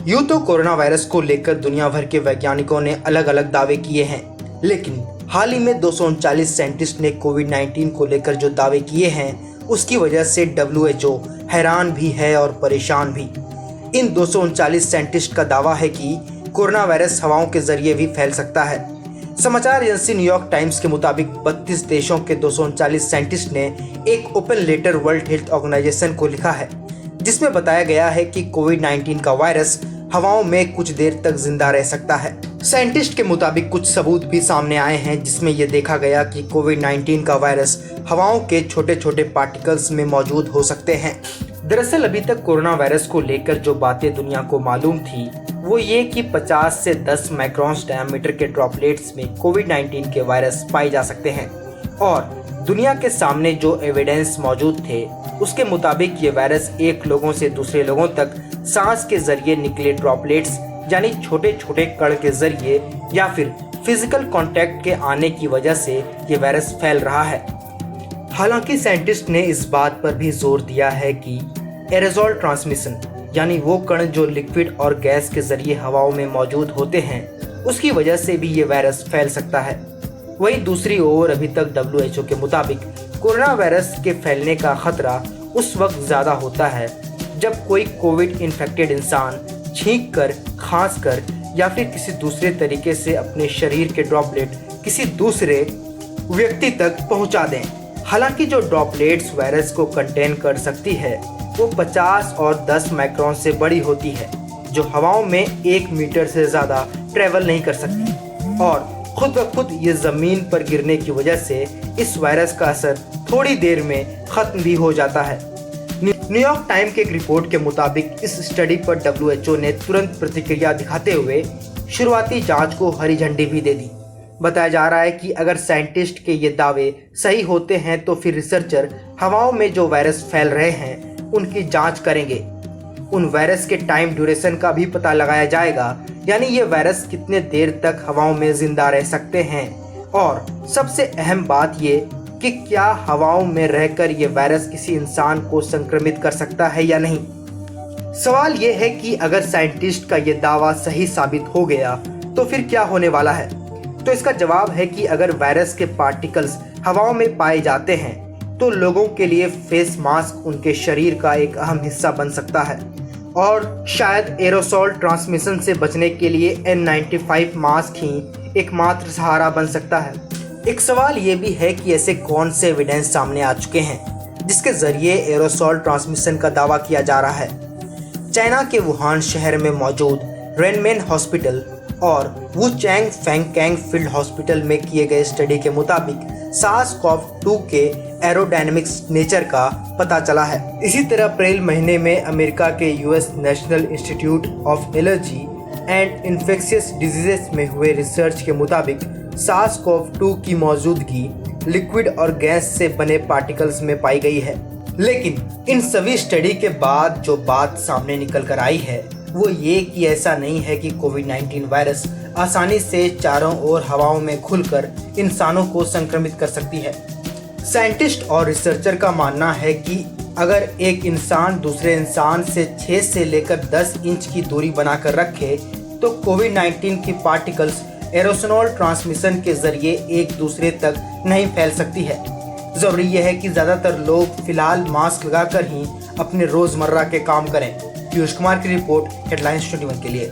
यूं तो corona virus को लेकर दुनिया भर के वैज्ञानिकों ने अलग अलग दावे किए हैं, लेकिन हाल ही में 239 साइंटिस्ट ने कोविड-19 को लेकर जो दावे किए हैं उसकी वजह से WHO हैरान भी है और परेशान भी। इन 239 साइंटिस्ट का दावा है कि कोरोना वायरस हवाओं के जरिए भी फैल सकता है। समाचार एजेंसी न्यूयॉर्क टाइम्स के मुताबिक 32 देशों के 239 साइंटिस्ट ने एक open letter World Health Organization को लिखा है, जिसमें बताया गया है कि कोविड-19 का वायरस हवाओं में कुछ देर तक जिंदा रह सकता है। साइंटिस्ट के मुताबिक कुछ सबूत भी सामने आए हैं जिसमें यह देखा गया कि कोविड-19 का वायरस हवाओं के छोटे छोटे पार्टिकल्स में मौजूद हो सकते हैं। दरअसल अभी तक कोरोना वायरस को लेकर जो बातें दुनिया को मालूम थी वो ये कि 50 से 10 माइक्रॉन्स डायमीटर के ड्रॉपलेट्स में कोविड-19 के वायरस पाए जा सकते हैं, और दुनिया के सामने जो एविडेंस मौजूद थे उसके मुताबिक ये वायरस एक लोगों से दूसरे लोगों तक सांस के जरिए निकले ड्रॉपलेट्स यानी छोटे छोटे कण के जरिए या फिर फिजिकल कांटेक्ट के आने की वजह से ये वायरस फैल रहा है। हालांकि साइंटिस्ट ने इस बात पर भी जोर दिया है कि एरोसोल ट्रांसमिशन यानी वो कण जो लिक्विड और गैस के जरिए हवाओं में मौजूद होते हैं उसकी वजह से भी ये वायरस फैल सकता है। वहीं दूसरी ओर अभी तक WHO के मुताबिक कोरोना वायरस के फैलने का खतरा उस वक्त ज़्यादा होता है जब कोई कोविड इन्फेक्टेड इंसान छींक कर, खांस कर या फिर किसी दूसरे तरीके से अपने शरीर के ड्रॉपलेट किसी दूसरे व्यक्ति तक पहुंचा दें। हालांकि जो ड्रॉपलेट्स वायरस को कंटेन कर सकती है वो 50 और 10 माइक्रॉन से बड़ी होती है, जो हवाओं में 1 मीटर से ज़्यादा ट्रेवल नहीं कर सकती, और खुद ब खुद ये ज़मीन पर गिरने की वजह से इस वायरस का असर थोड़ी देर में ख़त्म भी हो जाता है। न्यूयॉर्क टाइम के एक रिपोर्ट के मुताबिक इस स्टडी पर WHO ने तुरंत प्रतिक्रिया दिखाते हुए शुरुआती जांच को हरी झंडी भी दे दी। बताया जा रहा है कि अगर साइंटिस्ट के ये दावे सही होते हैं तो फिर रिसर्चर हवाओं में जो वायरस फैल रहे हैं उनकी जांच करेंगे। उन वायरस के टाइम ड्यूरेशन का भी पता लगाया जाएगा, यानी ये वायरस कितने देर तक हवाओं में जिंदा रह सकते हैं, और सबसे अहम बात ये कि क्या हवाओं में रहकर ये वायरस किसी इंसान को संक्रमित कर सकता है या नहीं। सवाल ये है कि अगर साइंटिस्ट का ये दावा सही साबित हो गया तो फिर क्या होने वाला है। तो इसका जवाब है कि अगर वायरस के पार्टिकल्स हवाओं में पाए जाते हैं तो लोगों के लिए फेस मास्क उनके शरीर का एक अहम हिस्सा बन सकता है, और शायद एरोसोल ट्रांसमिशन से बचने के लिए N95 मास्क ही एकमात्र सहारा बन सकता है। एक सवाल ये भी है कि ऐसे कौन से एविडेंस सामने आ चुके हैं जिसके जरिए एरोसोल ट्रांसमिशन का दावा किया जा रहा है। चाइना के वुहान शहर में मौजूद रेनमेन हॉस्पिटल और वू चैंग फैंगकैंग फील्ड हॉस्पिटल में किए गए स्टडी के मुताबिक SARS-CoV-2 के एरोडायनेमिक्स नेचर का पता चला है। इसी तरह अप्रैल महीने में अमेरिका के US national institute of allergy and infectious diseases में हुए रिसर्च के मुताबिक SARS-CoV-2 की मौजूदगी लिक्विड और गैस से बने पार्टिकल्स में पाई गई है। लेकिन इन सभी स्टडी के बाद जो बात सामने निकल कर आई है वो ये कि ऐसा नहीं है कि कोविड-19 वायरस आसानी से चारों ओर हवाओं में खुलकर इंसानों को संक्रमित कर सकती है। साइंटिस्ट और रिसर्चर का मानना है कि अगर एक इंसान दूसरे इंसान से 6 से लेकर 10 इंच की दूरी बनाकर रखे तो कोविड-19 की पार्टिकल्स एरोसोल ट्रांसमिशन के जरिए एक दूसरे तक नहीं फैल सकती है। जरूरी यह है कि ज़्यादातर लोग फिलहाल मास्क लगाकर ही अपने रोज़मर्रा के काम करें। पीयूष कुमार की रिपोर्ट, हेडलाइंस 21 के लिए।